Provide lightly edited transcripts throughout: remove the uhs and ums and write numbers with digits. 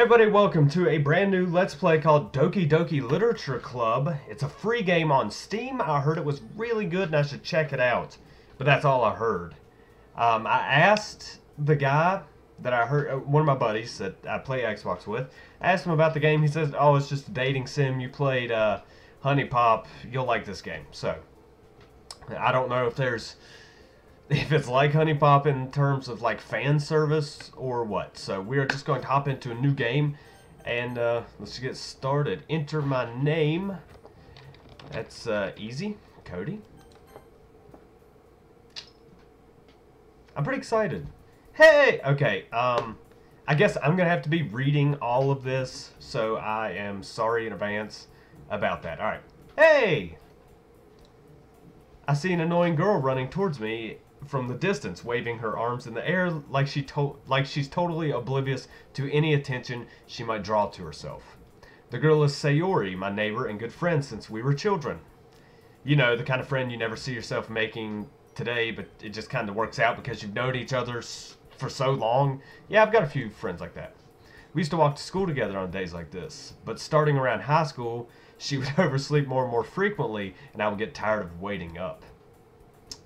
Everybody, welcome to a brand new Let's Play called Doki Doki Literature Club. It's a free game on Steam. I heard it was really good and I should check it out. But that's all I heard. I asked the guy that I heard, one of my buddies that I play Xbox with, I asked him about the game. He says, oh, it's just a dating sim. You played Honey Pop. You'll like this game. So, I don't know if it's like Honey Pop in terms of like fan service or what. So we are just going to hop into a new game and let's get started. Enter my name. That's easy. Cody. I'm pretty excited. Hey! Okay, I guess I'm gonna have to be reading all of this, so I am sorry in advance about that. Alright. Hey! I see an annoying girl running towards me from the distance, waving her arms in the air like she's totally oblivious to any attention she might draw to herself. The girl is Sayori, my neighbor and good friend since we were children. You know, the kind of friend you never see yourself making today, but it just kind of works out because you've known each other for so long. Yeah, I've got a few friends like that. We used to walk to school together on days like this, but starting around high school, she would oversleep more and more frequently, and I would get tired of waiting up.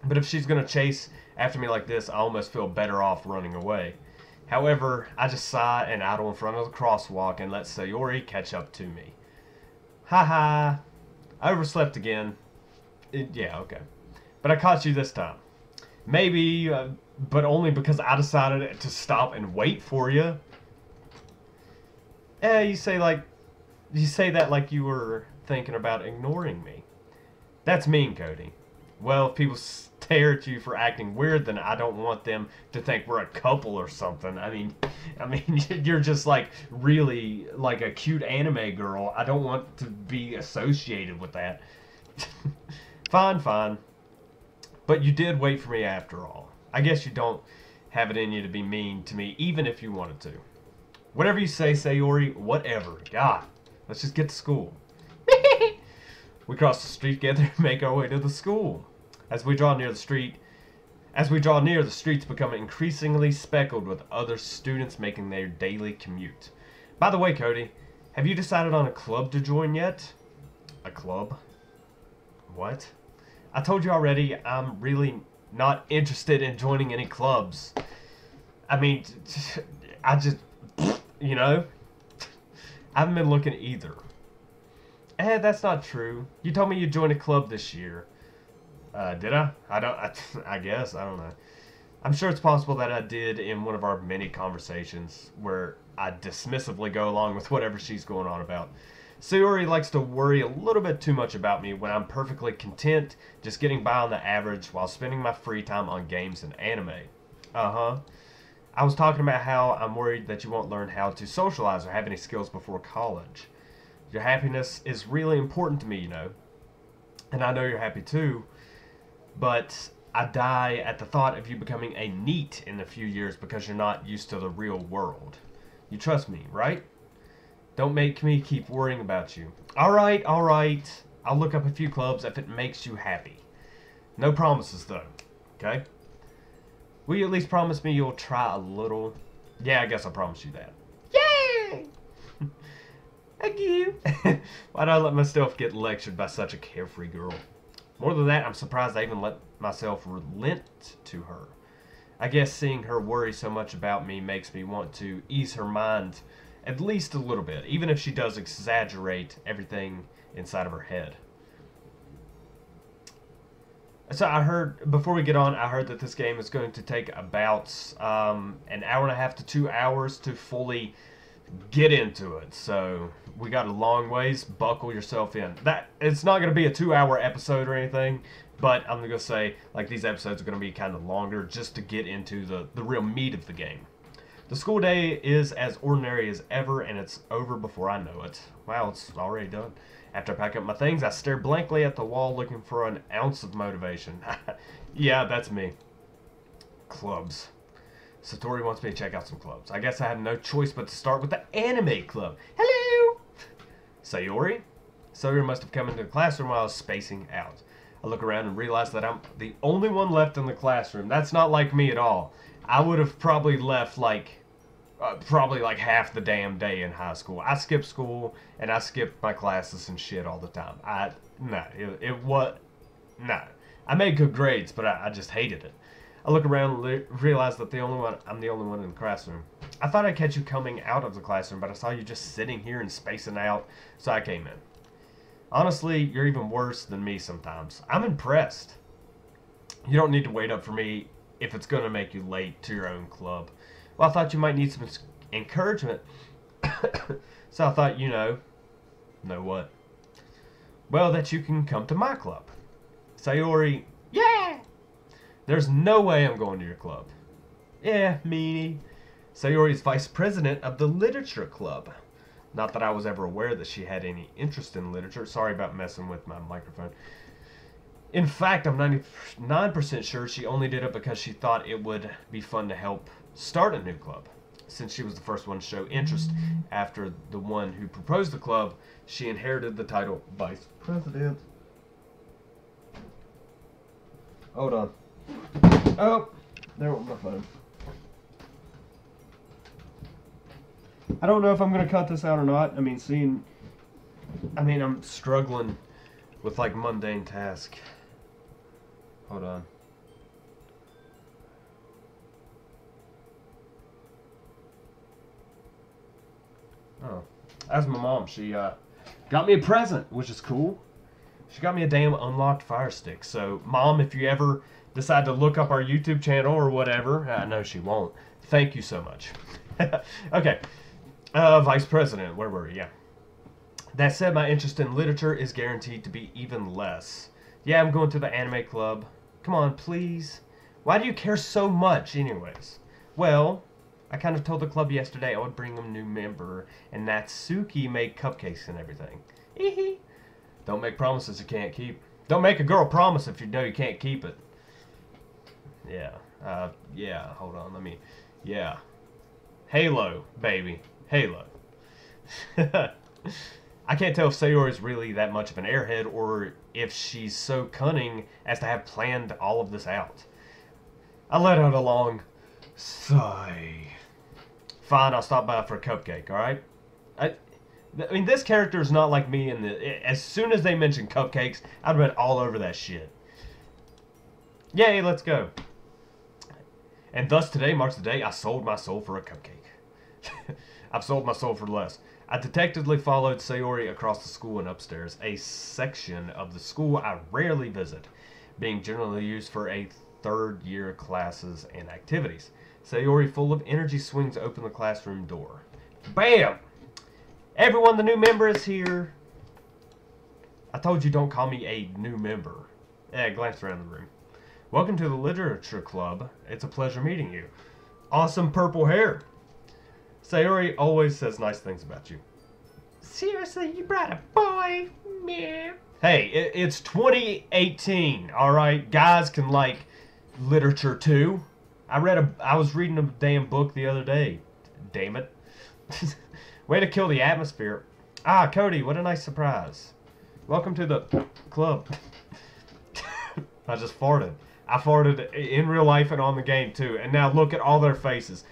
But if she's going to chase after me like this, I almost feel better off running away. However, I just sigh and idle in front of the crosswalk and let Sayori catch up to me. Haha, I overslept again. Yeah, okay. But I caught you this time. Maybe, but only because I decided to stop and wait for you. You say that like you were thinking about ignoring me. That's mean, Cody. Well, if people stare at you for acting weird, then I don't want them to think we're a couple or something. I mean, you're just like really like a cute anime girl. I don't want to be associated with that. Fine, fine. But you did wait for me after all. I guess you don't have it in you to be mean to me, even if you wanted to. Whatever you say, Sayori, whatever. God, let's just get to school. We cross the street together and make our way to the school. As we draw near the streets become increasingly speckled with other students making their daily commute. By the way, Cody, have you decided on a club to join yet? A club? What? I told you already, I'm really not interested in joining any clubs. I mean, I just, you know, I haven't been looking either. That's not true. You told me you'd join a club this year. Did I? I guess. I don't know. I'm sure it's possible that I did in one of our many conversations where I dismissively go along with whatever she's going on about. Sayori likes to worry a little bit too much about me when I'm perfectly content just getting by on the average while spending my free time on games and anime. Uh-huh. I was talking about how I'm worried that you won't learn how to socialize or have any skills before college. Your happiness is really important to me, you know. And I know you're happy too. But I die at the thought of you becoming a NEET in a few years because you're not used to the real world. You trust me, right? Don't make me keep worrying about you. Alright, alright. I'll look up a few clubs if it makes you happy. No promises though, okay? Will you at least promise me you'll try a little? Yeah, I guess I'll promise you that. Yay! Thank you. Why'd I let myself get lectured by such a carefree girl? More than that, I'm surprised I even let myself relent to her. I guess seeing her worry so much about me makes me want to ease her mind at least a little bit, even if she does exaggerate everything inside of her head. So I heard, before we get on, I heard that this game is going to take about an hour and a half to 2 hours to fully get into it. So we got a long ways. Buckle yourself in. It's not going to be a 2-hour episode or anything, but I'm going to say like these episodes are going to be kind of longer just to get into the real meat of the game. The school day is as ordinary as ever, and it's over before I know it. Wow, it's already done. After I pack up my things, I stare blankly at the wall looking for an ounce of motivation. Yeah, that's me. Clubs. Satori wants me to check out some clubs. I guess I have no choice but to start with the anime club. Hello! Sayori? Sayori must have come into the classroom while I was spacing out. I look around and realize that I'm the only one left in the classroom. That's not like me at all. I would have probably left like probably like half the damn day in high school. I skipped school and I skipped my classes and shit all the time. No. I made good grades, but I just hated it. I look around and realize that I'm the only one in the classroom. I thought I'd catch you coming out of the classroom, but I saw you just sitting here and spacing out, so I came in. Honestly, you're even worse than me sometimes. I'm impressed. You don't need to wait up for me if it's going to make you late to your own club. Well, I thought you might need some encouragement. So I thought, know what? Well, that you can come to my club. Sayori, yeah! There's no way I'm going to your club. Yeah, meanie. Sayori is vice president of the literature club. Not that I was ever aware that she had any interest in literature. Sorry about messing with my microphone. In fact, I'm 99% sure she only did it because she thought it would be fun to help start a new club. Since she was the first one to show interest after the one who proposed the club, she inherited the title vice president. Hold on. Oh, there went my phone. I don't know if I'm going to cut this out or not. I'm struggling with like mundane tasks. Hold on. Oh, that's my mom. She got me a present, which is cool. She got me a damn unlocked Fire Stick. So, Mom, if you ever decide to look up our YouTube channel or whatever, I know she won't. Thank you so much. Okay. Vice President, where were we? Yeah. That said, my interest in literature is guaranteed to be even less. Yeah, I'm going to the anime club. Come on, please. Why do you care so much, anyways? Well, I kind of told the club yesterday I would bring them a new member, and Natsuki made cupcakes and everything. Hee. Don't make promises you can't keep. Don't make a girl promise if you know you can't keep it. Yeah. Hold on, yeah. Halo, baby. Halo. I can't tell if Sayori is really that much of an airhead or if she's so cunning as to have planned all of this out. I let out a long sigh. Fine, I'll stop by for a cupcake, alright? I mean, this character is not like me. As soon as they mention cupcakes, I'd been all over that shit. Yay, let's go. And thus today marks the day I sold my soul for a cupcake. I've sold my soul for less. I detectively followed Sayori across the school and upstairs, a section of the school I rarely visit, being generally used for a third-year classes and activities. Sayori, full of energy, swings open the classroom door. Bam! Everyone, the new member is here. I told you don't call me a new member. Yeah, glance around the room. Welcome to the literature club. It's a pleasure meeting you. Awesome purple hair. Sayori always says nice things about you. Seriously, you brought a boy? Meh. Hey, it's 2018, alright? Guys can like literature too. I was reading a damn book the other day. Damn it. Way to kill the atmosphere. Ah, Cody, what a nice surprise. Welcome to the club. I just farted. I farted in real life and on the game too. And now look at all their faces.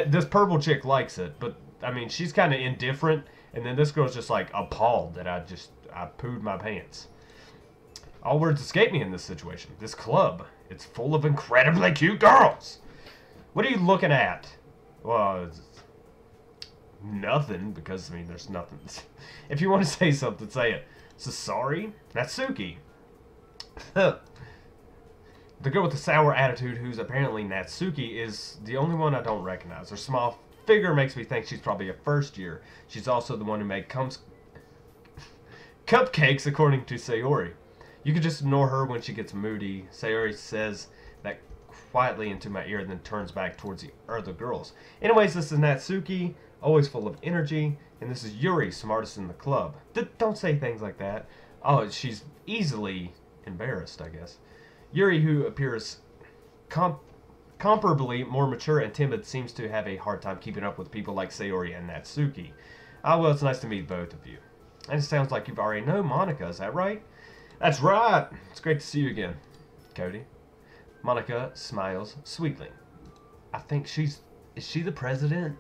This purple chick likes it, but I mean, she's kind of indifferent. And then this girl's just like appalled that I pooed my pants. All words escape me in this situation. This club, it's full of incredibly cute girls. What are you looking at? Well, it's nothing, because I mean, there's nothing. If you want to say something, say it. So sorry, Natsuki. The girl with the sour attitude, who's apparently Natsuki, is the only one I don't recognize. Her small figure makes me think she's probably a first year. She's also the one who made cupcakes, according to Sayori. You can just ignore her when she gets moody. Sayori says that quietly into my ear and then turns back towards the other girls. Anyways, this is Natsuki, always full of energy, and this is Yuri, smartest in the club. Don't say things like that. Oh, she's easily embarrassed, I guess. Yuri, who appears comparably more mature and timid, seems to have a hard time keeping up with people like Sayori and Natsuki. Ah, well, it's nice to meet both of you. And it sounds like you've already known Monica, is that right? That's right! It's great to see you again, Cody. Monica smiles sweetly. I think is she the president?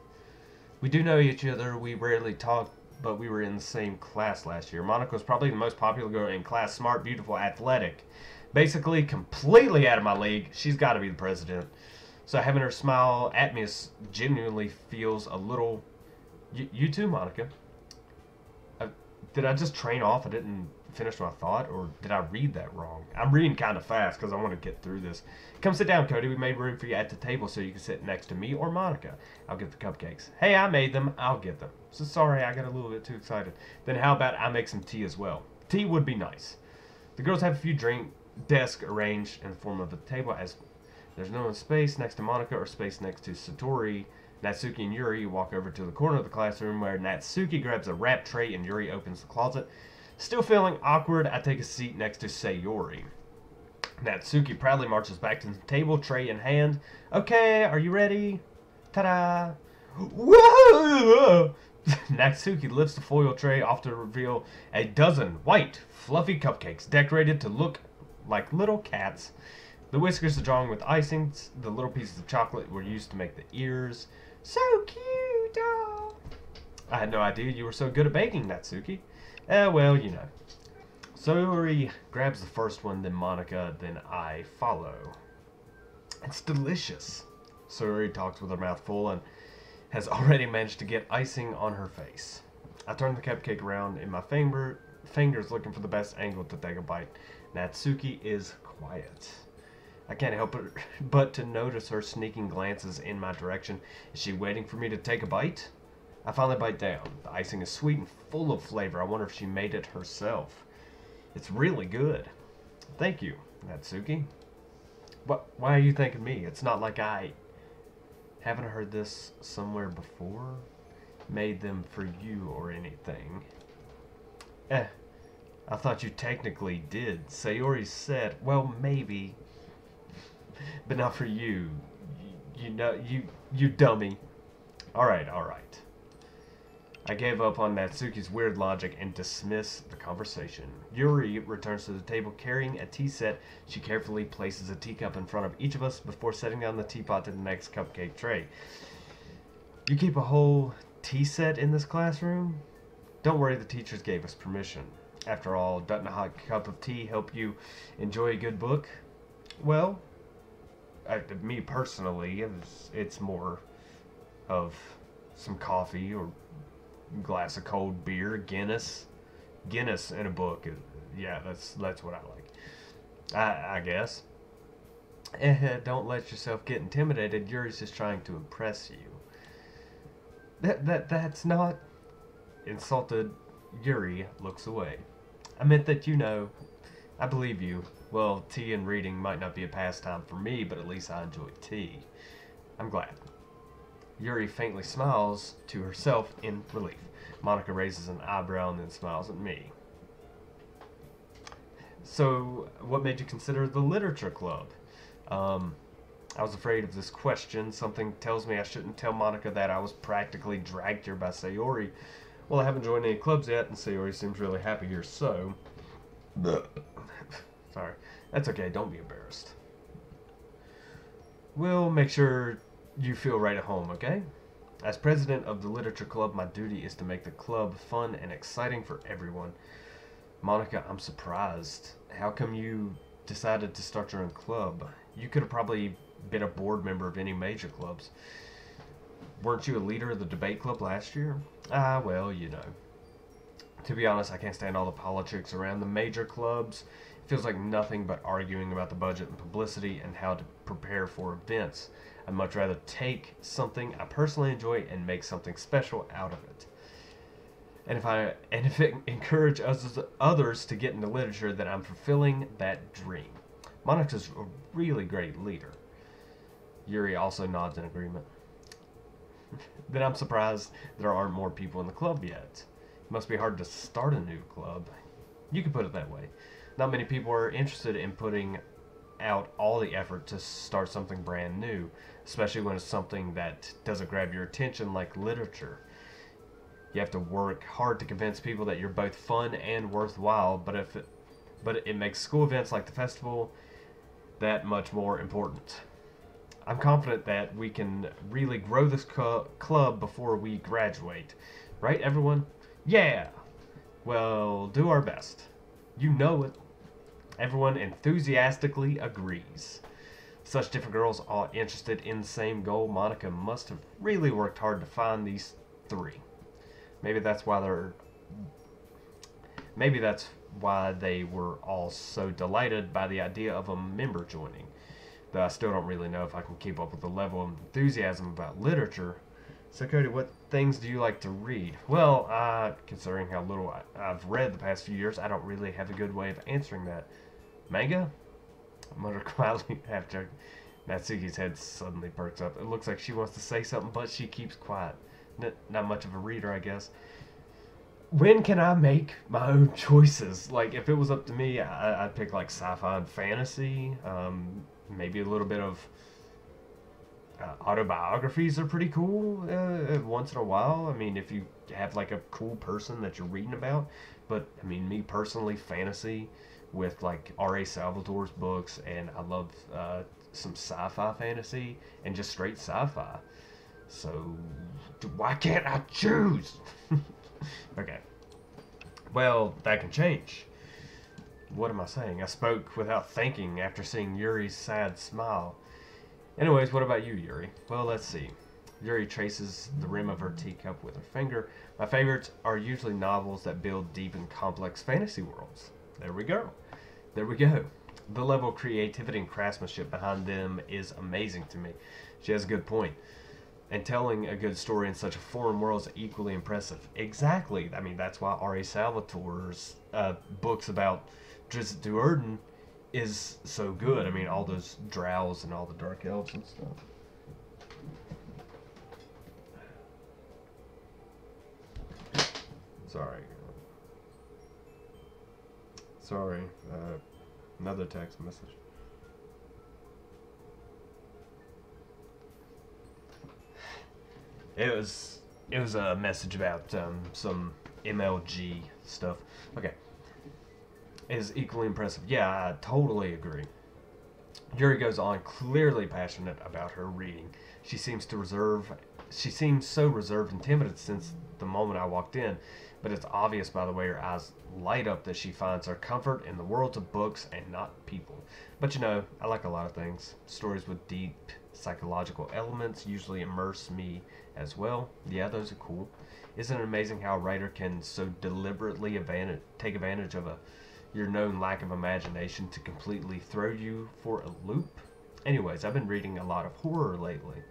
We do know each other. We rarely talk, but we were in the same class last year. Monica was probably the most popular girl in class. Smart, beautiful, athletic. Basically, completely out of my league. She's got to be the president. So having her smile at me genuinely feels a little... You too, Monica. Did I just train off? I didn't finish my thought, or did I read that wrong? I'm reading kind of fast because I want to get through this. Come sit down, Cody. We made room for you at the table so you can sit next to me or Monica. I'll get the cupcakes. Hey, I made them. I'll get them. So sorry, I got a little bit too excited. Then how about I make some tea as well? Tea would be nice. The girls have a few drink desks arranged in the form of a table as there's no space next to Monica or space next to Sayori. Natsuki and Yuri walk over to the corner of the classroom where Natsuki grabs a wrap tray and Yuri opens the closet. Still feeling awkward, I take a seat next to Sayori. Natsuki proudly marches back to the table, tray in hand. Okay, are you ready? Ta-da! Whoa! Natsuki lifts the foil tray off to reveal a dozen white, fluffy cupcakes decorated to look like little cats. The whiskers are drawn with icings. The little pieces of chocolate were used to make the ears. So cute! Oh. I had no idea you were so good at baking, Natsuki. Well, you know. Sayori grabs the first one, then Monica, then I follow. It's delicious. Sayori talks with her mouth full and has already managed to get icing on her face. I turn the cupcake around in my fingers looking for the best angle to take a bite. Natsuki is quiet. I can't help but to notice her sneaking glances in my direction. Is she waiting for me to take a bite? I finally bite down. The icing is sweet and full of flavor. I wonder if she made it herself. It's really good. Thank you, Natsuki. Why are you thanking me? It's not like I haven't heard this somewhere before. Made them for you or anything. I thought you technically did. Sayori said, well, maybe. But not for you. You know, you dummy. Alright. I gave up on Natsuki's weird logic and dismissed the conversation. Yuri returns to the table carrying a tea set. She carefully places a teacup in front of each of us before setting down the teapot to the next cupcake tray. You keep a whole tea set in this classroom? Don't worry, the teachers gave us permission. After all, doesn't a hot cup of tea help you enjoy a good book? Well, me personally, it's more of some coffee or glass of cold beer, Guinness in a book. Yeah, that's what I like. I guess. Don't let yourself get intimidated. Yuri's just trying to impress you. That's not. Insulted, Yuri looks away. I meant that, you know, I believe you. Well, tea and reading might not be a pastime for me, but at least I enjoy tea. I'm glad. Yuri faintly smiles to herself in relief. Monica raises an eyebrow and then smiles at me. So, what made you consider the literature club? I was afraid of this question. Something tells me I shouldn't tell Monica that I was practically dragged here by Sayori. Well, I haven't joined any clubs yet, and Sayori seems really happy here, so... Sorry. That's okay, don't be embarrassed. We'll make sure you feel right at home, okay? As president of the literature club, my duty is to make the club fun and exciting for everyone. Monica, I'm surprised. How come you decided to start your own club? You could have probably been a board member of any major clubs. Weren't you a leader of the debate club last year? Well, you know. To be honest, I can't stand all the politics around the major clubs. It feels like nothing but arguing about the budget and publicity and how to prepare for events. I'd much rather take something I personally enjoy and make something special out of it. And if it encourages others to get into literature, then I'm fulfilling that dream. Monica's a really great leader. Yuri also nods in agreement. Then I'm surprised there aren't more people in the club yet. It must be hard to start a new club. You could put it that way. Not many people are interested in putting out all the effort to start something brand new, especially when it's something that doesn't grab your attention like literature. You have to work hard to convince people that you're both fun and worthwhile, but it makes school events like the festival that much more important. I'm confident that we can really grow this club before we graduate. Right, everyone? Yeah! Well, do our best. You know it. Everyone enthusiastically agrees. Such different girls all interested in the same goal. Monica must have really worked hard to find these three. Maybe that's why they were all so delighted by the idea of a member joining. Though I still don't really know if I can keep up with the level of enthusiasm about literature. So Cody, what things do you like to read? Well, considering how little I've read the past few years, I don't really have a good way of answering that. Manga? I muttered quietly after Natsuki's head suddenly perks up. It looks like she wants to say something, but she keeps quiet. Not much of a reader, I guess. When can I make my own choices? Like, if it was up to me, I'd pick, like, sci-fi and fantasy. Maybe a little bit of autobiographies are pretty cool once in a while. I mean, if you have, like, a cool person that you're reading about. But, I mean, me personally, fantasy with, like, R.A. Salvatore's books, and I love some sci-fi fantasy and just straight sci-fi. So, why can't I choose? Okay. Well, that can change. What am I saying? I spoke without thinking after seeing Yuri's sad smile. Anyways, what about you, Yuri? Well, let's see. Yuri traces the rim of her teacup with her finger. My favorites are usually novels that build deep and complex fantasy worlds. There we go. There we go. The level of creativity and craftsmanship behind them is amazing to me. She has a good point. And telling a good story in such a foreign world is equally impressive. Exactly. I mean, that's why R.A. Salvatore's books about Drizzt Do'Urden is so good. I mean, all those drows and all the dark elves and stuff. Sorry. Sorry. Another text message. It was a message about some MLG stuff. Okay. It is equally impressive. Yeah, I totally agree. Yuri goes on, clearly passionate about her reading. She seems so reserved and timid since the moment I walked in, but it's obvious by the way her eyes light up that she finds her comfort in the world of books and not people. But you know, I like a lot of things. Stories with deep psychological elements usually immerse me as well. Yeah, those are cool. Isn't it amazing how a writer can so deliberately take advantage of your known lack of imagination to completely throw you for a loop? Anyways, I've been reading a lot of horror lately.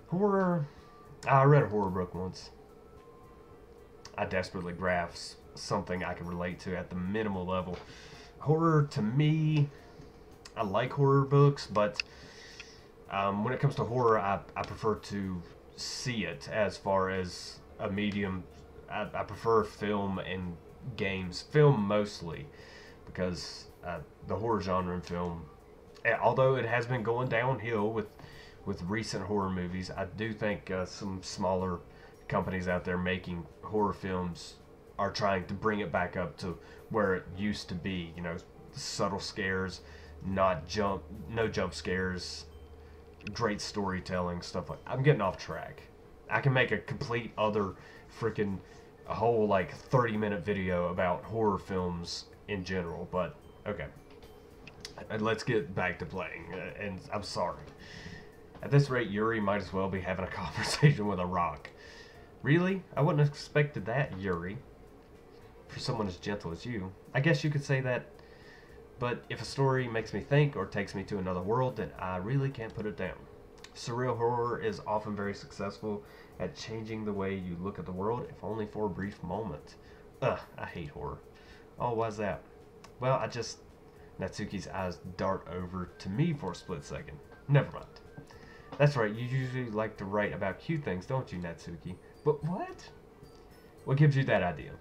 Horror... I read a horror book once. I desperately grasp something I can relate to at the minimal level. Horror, to me... I like horror books, but when it comes to horror, I prefer to see it as far as a medium. I prefer film and games. Film mostly, because the horror genre in film, although it has been going downhill with recent horror movies, I do think some smaller companies out there making horror films are trying to bring it back up to where it used to be. You know, subtle scares, no jump scares, great storytelling, stuff like. I'm getting off track. I can make a complete other freaking a whole like 30-minute video about horror films in general, but okay. Let's get back to playing, and I'm sorry. At this rate, Yuri might as well be having a conversation with a rock. Really? I wouldn't have expected that, Yuri. For someone as gentle as you. I guess you could say that, but if a story makes me think or takes me to another world, then I really can't put it down. Surreal horror is often very successful at changing the way you look at the world, if only for a brief moment. Ugh, I hate horror. Oh, why's that? Well, Natsuki's eyes dart over to me for a split second. Never mind. That's right, you usually like to write about cute things, don't you, Natsuki? But what? What gives you that idea?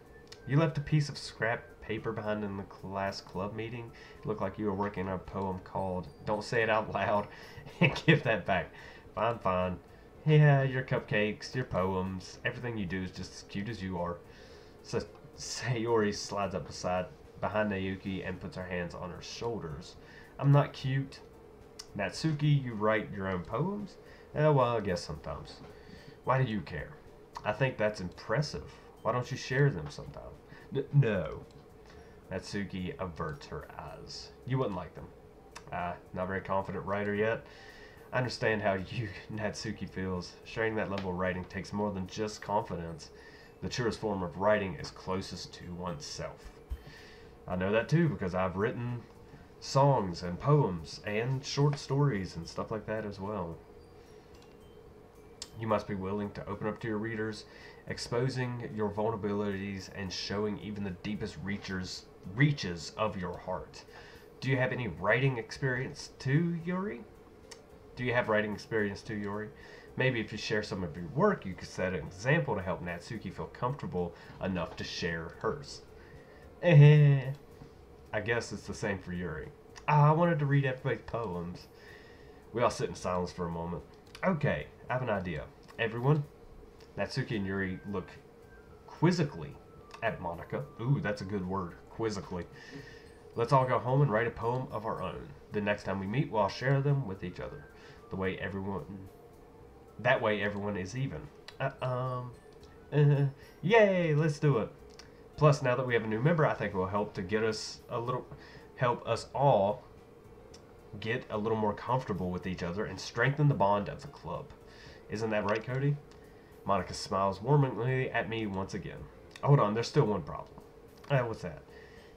You left a piece of scrap paper behind in the class club meeting. It looked like you were working on a poem called Don't Say It Out Loud and Give That Back. Fine, fine. Yeah, your cupcakes, your poems, everything you do is just as cute as you are. So Sayori slides up behind Naoki and puts her hands on her shoulders. I'm not cute. Natsuki, you write your own poems? Well, I guess sometimes. Why do you care? I think that's impressive. Why don't you share them sometime? No. Natsuki averts her eyes. You wouldn't like them. Not very confident writer yet. I understand how you, Natsuki, feels. Sharing that level of writing takes more than just confidence. The truest form of writing is closest to oneself. I know that too because I've written songs and poems and short stories and stuff like that as well. You must be willing to open up to your readers, exposing your vulnerabilities and showing even the deepest reaches of your heart. Do you have any writing experience too, Yuri? Maybe if you share some of your work, you could set an example to help Natsuki feel comfortable enough to share hers. I guess it's the same for Yuri. I wanted to read everybody's poems. We all sit in silence for a moment. Okay, I have an idea. Everyone, Natsuki and Yuri look quizzically at Monica. Ooh, that's a good word, quizzically. Let's all go home and write a poem of our own. The next time we meet, we'll all share them with each other. That way everyone is even. Yay, let's do it. Plus, now that we have a new member, I think it will help us all get a little more comfortable with each other and strengthen the bond of the club. Isn't that right, Cody? Monica smiles warmly at me once again. Hold on, there's still one problem. What's that?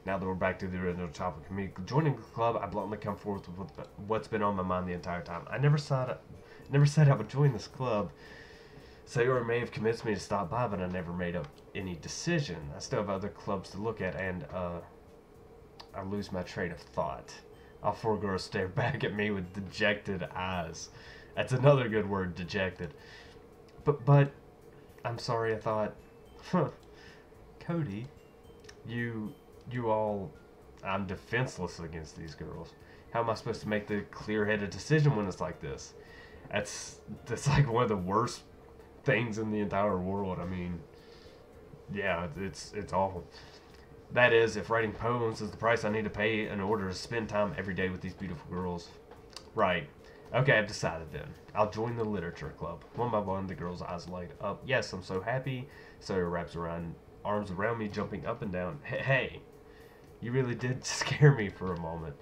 Now that we're back to the original topic of me joining the club, I bluntly come forth with what's been on my mind the entire time. I never said I would join this club. Sayori may have convinced me to stop by, but I never made up any decision. I still have other clubs to look at, and I lose my train of thought. All four girls stare back at me with dejected eyes. That's another good word, dejected. But, I'm sorry, I thought, Cody, I'm defenseless against these girls. How am I supposed to make the clear-headed decision when it's like this? That's like one of the worst things in the entire world. I mean, yeah, it's awful. That is, if writing poems is the price I need to pay in order to spend time every day with these beautiful girls. Right. Okay, I've decided then. I'll join the literature club. One by one, the girls' eyes light up. Yes, I'm so happy. Sawyer wraps arms around me, jumping up and down. Hey, you really did scare me for a moment.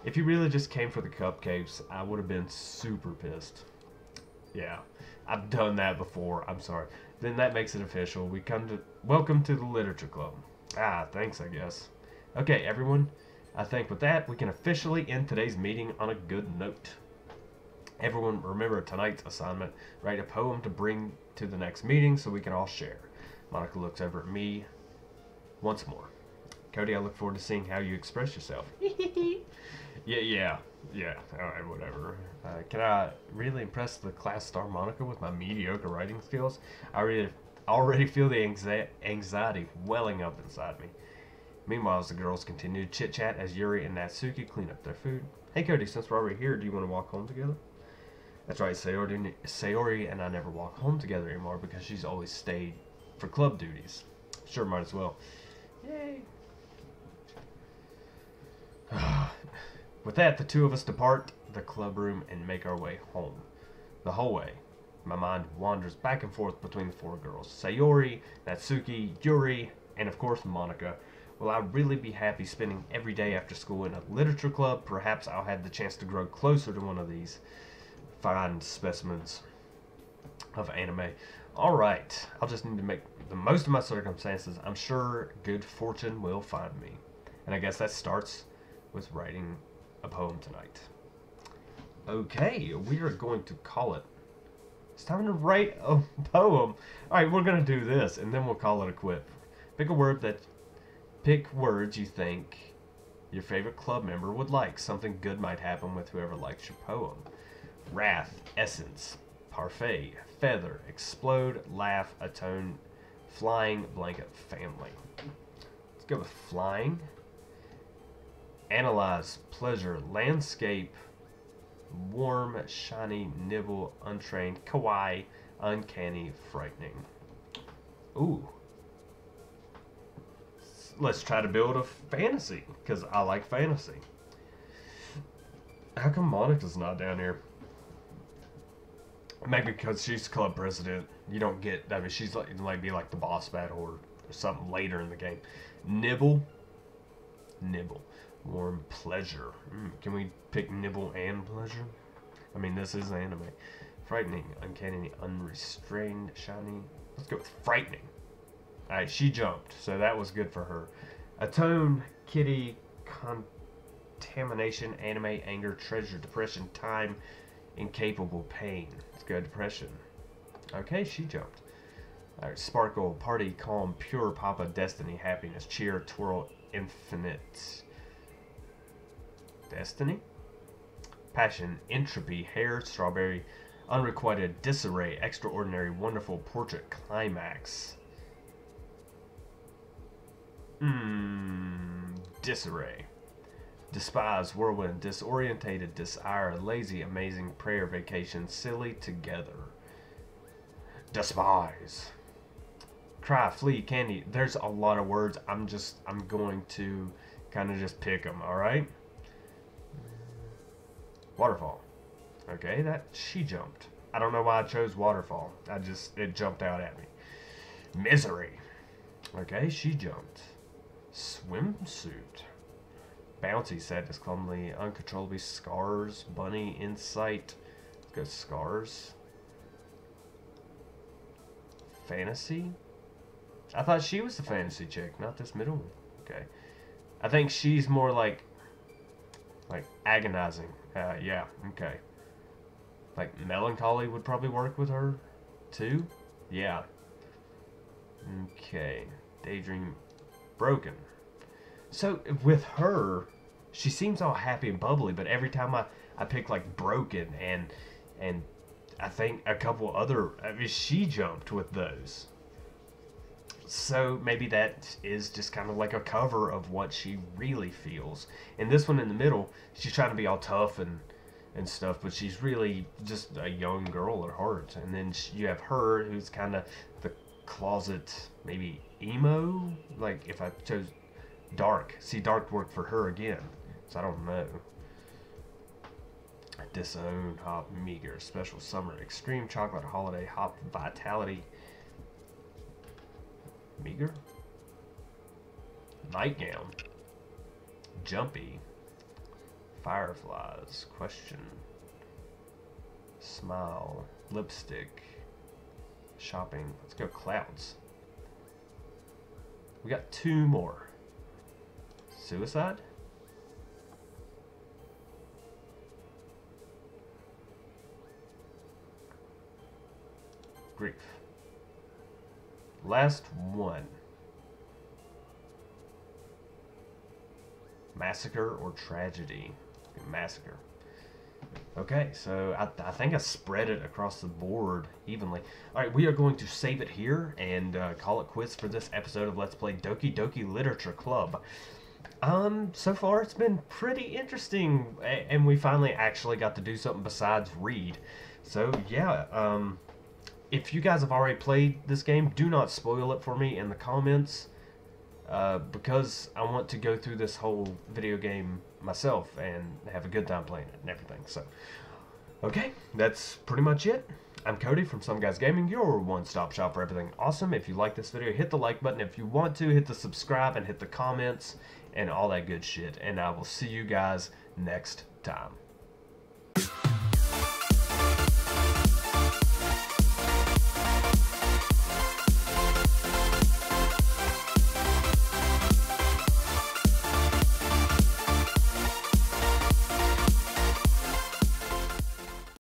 If you really just came for the cupcakes, I would have been super pissed. Yeah, I've done that before. I'm sorry. Then that makes it official. Welcome to the literature club. Thanks, I guess. Okay, everyone. I think with that, we can officially end today's meeting on a good note. Everyone, remember tonight's assignment. Write a poem to bring to the next meeting so we can all share. Monica looks over at me once more. Cody, I look forward to seeing how you express yourself. Yeah. Alright, whatever. Can I really impress the class star Monica with my mediocre writing skills? I already feel the anxiety welling up inside me. Meanwhile, as the girls continue to chit-chat as Yuri and Natsuki clean up their food. Hey Cody, since we're already here, do you want to walk home together? That's right, Sayori and I never walk home together anymore because she's always stayed for club duties. Sure, might as well. Yay. With that, the two of us depart the club room and make our way home. The whole way, my mind wanders back and forth between the four girls. Sayori, Natsuki, Yuri, and of course Monica. Will I really be happy spending every day after school in a literature club? Perhaps I'll have the chance to grow closer to one of these fine specimens of anime. Alright, I'll just need to make the most of my circumstances. I'm sure good fortune will find me. And I guess that starts with writing a poem tonight. Okay, we are going to call it. It's time to write a poem. Alright, we're going to do this, and then we'll call it a quit. Pick words you think your favorite club member would like. Something good might happen with whoever likes your poem. Wrath, essence, parfait, feather, explode, laugh, atone, flying, blanket, family. Let's go with flying. Analyze, pleasure, landscape, warm, shiny, nibble, untrained, kawaii, uncanny, frightening. Ooh. Let's try to build a fantasy, because I like fantasy. How come Monica's not down here? Maybe because she's club president. You don't get. I mean, she's like be like the boss battle or something later in the game. Nibble. Nibble. Warm pleasure. Can we pick nibble and pleasure? I mean, this is anime. Frightening, uncanny, unrestrained, shiny. Let's go with frightening. Alright, she jumped, so that was good for her. Atone, kitty, contamination, anime, anger, treasure, depression, time, incapable, pain. Let's go depression. Okay, she jumped. Alright, sparkle, party, calm, pure, papa, destiny, happiness, cheer, twirl, infinite. Destiny? Passion, entropy, hair, strawberry, unrequited, disarray, extraordinary, wonderful, portrait, climax. Disarray. Despise, whirlwind, disorientated, desire, lazy, amazing, prayer, vacation, silly, together. Despise. Cry, flee, candy. There's a lot of words. I'm going to kind of just pick them, alright? Waterfall. Okay, she jumped. I don't know why I chose waterfall. It jumped out at me. Misery. Okay, she jumped. Swimsuit. Bouncy, sadness, clumsily, uncontrollably, scars, bunny, insight. Let's go scars. Fantasy. I thought she was the fantasy chick, not this middle one. Okay. I think she's more like agonizing. Yeah, okay. Like melancholy would probably work with her too. Yeah. Okay. Daydream. Broken. So with her, she seems all happy and bubbly, but every time I pick like broken and I think a couple other, I mean, she jumped with those. So maybe that is just kind of like a cover of what she really feels. And this one in the middle, she's trying to be all tough and stuff, but she's really just a young girl at heart. And then you have her, who's kind of the closet, maybe emo. Like if I chose dark, see, dark worked for her again. So I don't know. Disown, hop, meager, special summer, extreme chocolate, holiday, hop, vitality. Meager. Nightgown. Jumpy. Fireflies. Question. Smile. Lipstick. Shopping. Let's go clouds. We got 2 more. Suicide. Grief. Last one. Massacre or tragedy? Massacre. Okay, so I think I spread it across the board evenly. Alright, we are going to save it here and call it quits for this episode of Let's Play Doki Doki Literature Club. So far it's been pretty interesting, and we finally actually got to do something besides read. So yeah, if you guys have already played this game, do not spoil it for me in the comments, because I want to go through this whole video game myself and have a good time playing it and everything. So, okay, that's pretty much it. I'm Cody from Some Guys Gaming, your one-stop shop for everything awesome. If you like this video, hit the like button. If you want to, hit the subscribe and hit the comments and all that good shit. And I will see you guys next time.